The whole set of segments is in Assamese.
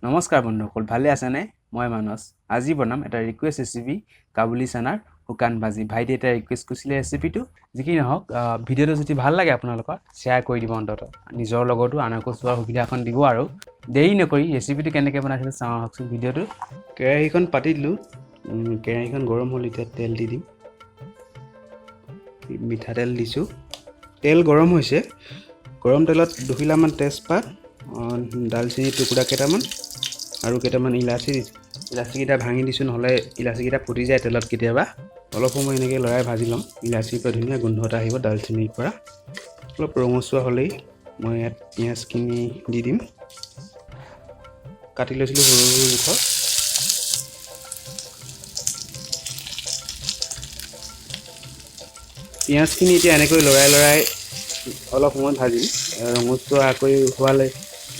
নমস্কাৰ বন্ধুসকল, ভালে আছেনে? মই মানস। আজি বনাম এটা ৰিকুৱেষ্ট ৰেচিপি, কাবুলী চানাৰ শুকান ভাজি। ভাইটি এটা ৰিকুৱেষ্ট কৰিছিলে ৰেচিপিটো। যি কি নহওক, ভিডিঅ'টো যদি ভাল লাগে আপোনালোকৰ, শ্বেয়াৰ কৰি দিব অন্ততঃ। নিজৰ লগতো আনকো চোৱাৰ সুবিধাখন দিব আৰু। দেৰি নকৰি ৰেচিপিটো কেনেকৈ বনাইছিলোঁ চাওঁ আহকচোন ভিডিঅ'টো। কেৰাহীখন পাতি দিলোঁ। কেৰাহীখন গৰম হ'ল, এতিয়া তেল দি দিম। মিঠাতেল দিছোঁ। তেল গৰম হৈছে। গৰম তেলত দুখিলামান তেজপাত, দালচেনি টুকুৰা কেইটামান আৰু কেইটামান ইলাচি দিছোঁ। ইলাচিকেইটা ভাঙি দিছোঁ, নহ'লে ইলাচিকেইটা ফুটি যায় তেলত কেতিয়াবা। অলপ সময় এনেকৈ লৰাই ভাজি ল'ম। ইলাচিৰ পৰা ধুনীয়া গোন্ধ এটা আহিব, দালচেনিৰ পৰা। অলপ ৰঙচুৱা হ'লেই মই ইয়াত পিঁয়াজখিনি দি দিম। কাটি লৈছিলোঁ সৰু সৰু জোখৰ। পিঁয়াজখিনি এতিয়া এনেকৈ লৰাই অলপ সময় ভাজিম।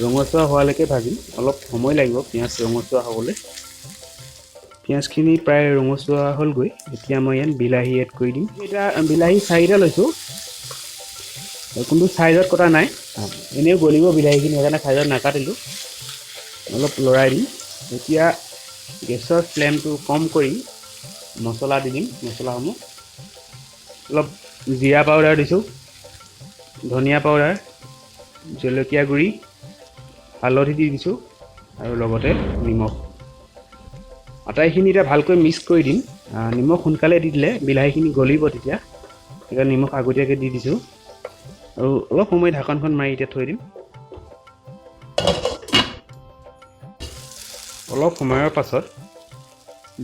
ৰঙচুৱা হোৱালৈকে ভাজিম। অলপ সময় লাগিব পিঁয়াজ ৰঙচুৱা হ'বলৈ। পিঁয়াজখিনি প্ৰায় ৰঙচুৱা হ'লগৈ। এতিয়া মই ইয়াত বিলাহী এড কৰি দিম। এতিয়া বিলাহী 4টা লৈছোঁ, কোনো চাইজত কটা নাই। এনেও গলিব বিলাহীখিনি, সেইকাৰণে চাইজত নাকাটিলোঁ। অলপ লৰাই দিম। এতিয়া গেছৰ ফ্লেমটো কম কৰি মছলা দি দিম। মছলাসমূহ অলপ জিৰা পাউডাৰ দিছোঁ, ধনিয়া পাউডাৰ, জলকীয়া গুড়ি, হালধি দি দিছোঁ আৰু লগতে নিমখ। আটাইখিনি এতিয়া ভালকৈ মিক্স কৰি দিম। নিমখ সোনকালে দি দিলে বিলাহীখিনি গলিব, তেতিয়া সেইকাৰণে নিমখ আগতীয়াকৈ দি দিছোঁ আৰু অলপ সময় ঢাকনখন মাৰি এতিয়া থৈ দিম। অলপ সময়ৰ পাছত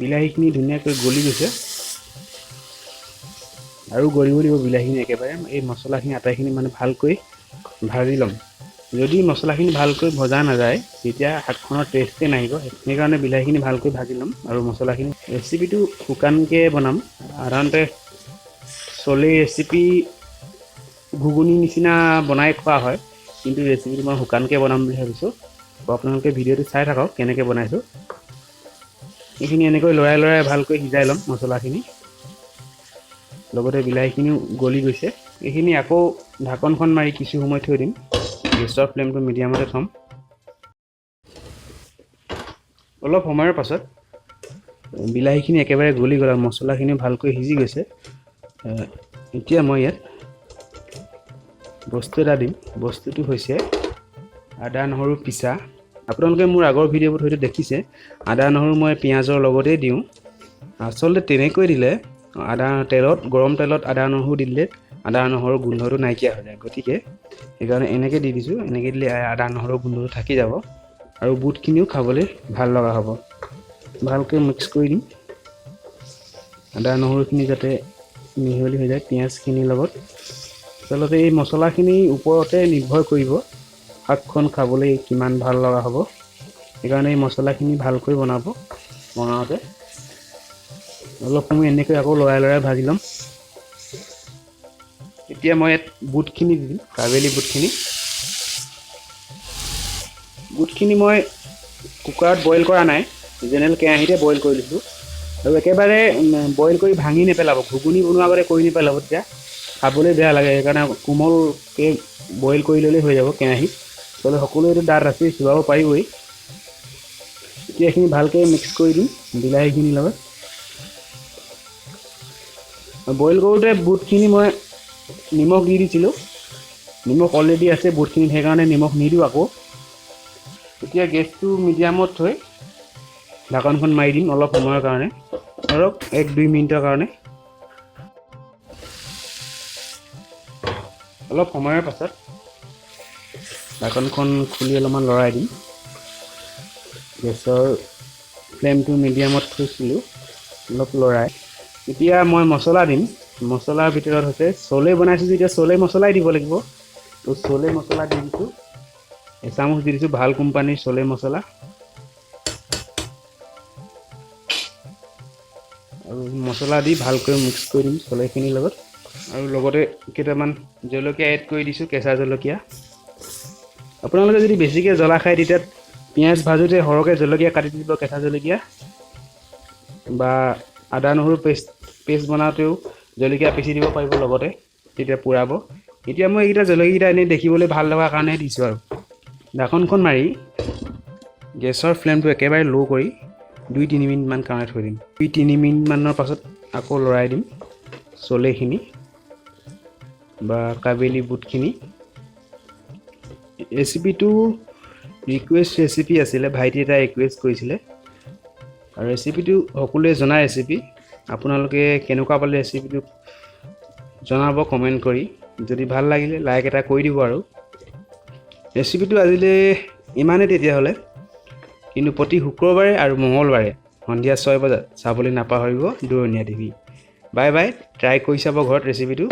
বিলাহীখিনি ধুনীয়াকৈ গলি গৈছে আৰু গলিব দিব বিলাহীখিনি একেবাৰে। এই মছলাখিনি আটাইখিনি ভালকৈ ভাজি ল'ম। যদি মছলাখিনি ভালকৈ ভজা নাযায়, তেতিয়া শাকখনৰ টেষ্টেই নাহিব। সেইকাৰণে বিলাহীখিনি ভালকৈ ভাজি ল'ম আৰু মছলাখিনি। ৰেচিপিটো শুকানকৈ বনাম। সাধাৰণতে চলে ৰেচিপি ঘুগুনি নিচিনা বনাই খোৱা হয়, কিন্তু ৰেচিপিটো মই শুকানকৈ বনাম বুলি ভাবিছোঁ। আপোনালোকে ভিডিঅ'টো চাই থাকক কেনেকৈ বনাইছোঁ। এইখিনি এনেকৈ লৰাই ভালকৈ সিজাই ল'ম মছলাখিনি। লগতে বিলাহীখিনিও গলি গৈছে। এইখিনি আকৌ ঢাকনখন মাৰি কিছু সময় থৈ দিম। গেছৰ ফ্লেমটো মিডিয়ামতে থ'ম। অলপ সময়ৰ পাছত বিলাহীখিনি একেবাৰে গলি গ'ল আৰু মছলাখিনিও ভালকৈ সিজি গৈছে। এতিয়া মই ইয়াত বস্তু এটা দিম। বস্তুটো হৈছে আদা নহৰু পিছা। আপোনালোকে মোৰ আগৰ ভিডিঅ'বোৰ হয়তো দেখিছে, আদা নহৰু মই পিঁয়াজৰ লগতেই দিওঁ। আচলতে তেনেকৈ দিলে গৰম তেলত আদা নহৰু দি দিলে আদা নহৰুৰ গোন্ধটো নাইকিয়া হৈ যায়। গতিকে সেইকাৰণে এনেকৈ দি দিছোঁ। এনেকৈ দিলে আদা নহৰুৰ গোন্ধটো থাকি যাব আৰু বুটখিনিও খাবলৈ ভাল লগা হ'ব। ভালকৈ মিক্স কৰি দিম। আদা নহৰুখিনি যাতে মিহলি হৈ যায় পিঁয়াজখিনিৰ লগত। আচলতে এই মছলাখিনি ওপৰতে নিৰ্ভৰ কৰিব শাকখন খাবলৈ কিমান ভাল লগা হ'ব। সেইকাৰণে এই মছলাখিনি ভালকৈ বনাওঁতে অলপ সময় এনেকৈ আকৌ লৰাই ভাজি ল'ম। এতিয়া মই ইয়াত বুটখিনি দি দিম, কাবেলি বুটখিনি। বুটখিনি মই কুকাৰত বইল কৰা নাই, জেনেৰেল কেৰাহীতে বইল কৰি দিছোঁ। আৰু একেবাৰে বইল কৰি ভাঙি নেপেলাব। ঘুগুনি বনোৱাৰ আগতে কৰি নেপেলাব, তেতিয়া খাবলৈ বেয়া লাগে। সেইকাৰণে কোমলকৈ বইল কৰি ল'লেই হৈ যাব কেৰাহীত। আচলতে সকলোৱেতো দাঁত আছে, চোবাব পাৰিবই। এতিয়া এইখিনি ভালকৈ মিক্স কৰি দিম বিলাহীখিনিৰ লগত। বইল কৰোঁতে বুটখিনি মই নিমখ দি দিছিলোঁ। নিমখ অলৰেডি আছে বুটখিনিত, সেইকাৰণে নিমখ নিদিওঁ আকৌ। এতিয়া গেছটো মিডিয়ামত থৈ ঢাকনখন মাৰি দিম অলপ সময়ৰ কাৰণে, ধৰক 1-2 মিনিটৰ কাৰণে। অলপ সময়ৰ পাছত ঢাকনখন খুলি অলপমান লৰাই দিম। গেছৰ ফ্লেমটো মিডিয়ামত থৈছিলোঁ, অলপ লৰাই। এতিয়া মই মছলা দিম। মছলাৰ ভিতৰত হৈছে চলে বনাইছোঁ যেতিয়া চলে মছলাই দিব লাগিব। তো চলে মছলা দি দিছোঁ, এচামুচ দি দিছোঁ ভাল কোম্পানীৰ চলে মছলা। আৰু মছলা দি ভালকৈ মিক্স কৰি দিম চলেখিনিৰ লগত। আৰু লগতে কেইটামান জলকীয়া এড কৰি দিছোঁ, কেঁচা জলকীয়া। আপোনালোকে যদি বেছিকৈ জ্বলা খায়, তেতিয়া পিঁয়াজ ভাজোঁতে সৰহকৈ জলকীয়া কাটি দিব, কেঁচা জলকীয়া। বা আদা নহৰু পেষ্ট বনাওঁতেও জলকীয়া পিচি দিব পাৰিব লগতে, তেতিয়া পুৰাব। এতিয়া মই এইকেইটা জলকীয়াকেইটা এনেই দেখিবলৈ ভাল লগাৰ কাৰণে দিছোঁ আৰু। ঢাকনখন মাৰি গেছৰ ফ্লেমটো একেবাৰে ল' কৰি 2-3 মিনিটমান কাৰণে থৈ দিম। 2-3 মিনিটমানৰ পাছত আকৌ লৰাই দিম চলেখিনি বা কাবেলি বুটখিনি। ৰেচিপিটো ৰিকুৱেষ্ট ৰেচিপি আছিলে, ভাইটি এটা ৰিকুৱেষ্ট কৰিছিলে আৰু ৰেচিপিটো সকলোৱে জনা ৰেচিপি। আপোনালোকে কেনেকুৱা পালে ৰেচিপিটো জনাব কমেণ্ট কৰি। যদি ভাল লাগিলে লাইক এটা কৰি দিব আৰু ৰেচিপিটো আজিলৈ ইমানেই তেতিয়াহ'লে, কিন্তু প্ৰতি শুক্ৰবাৰে আৰু মঙলবাৰে সন্ধিয়া 6 বজাত চাবলৈ নাপাহৰিব দূৰণীয়া টিভি। বাই বাই, ট্ৰাই কৰি চাব ঘৰত ৰেচিপিটো।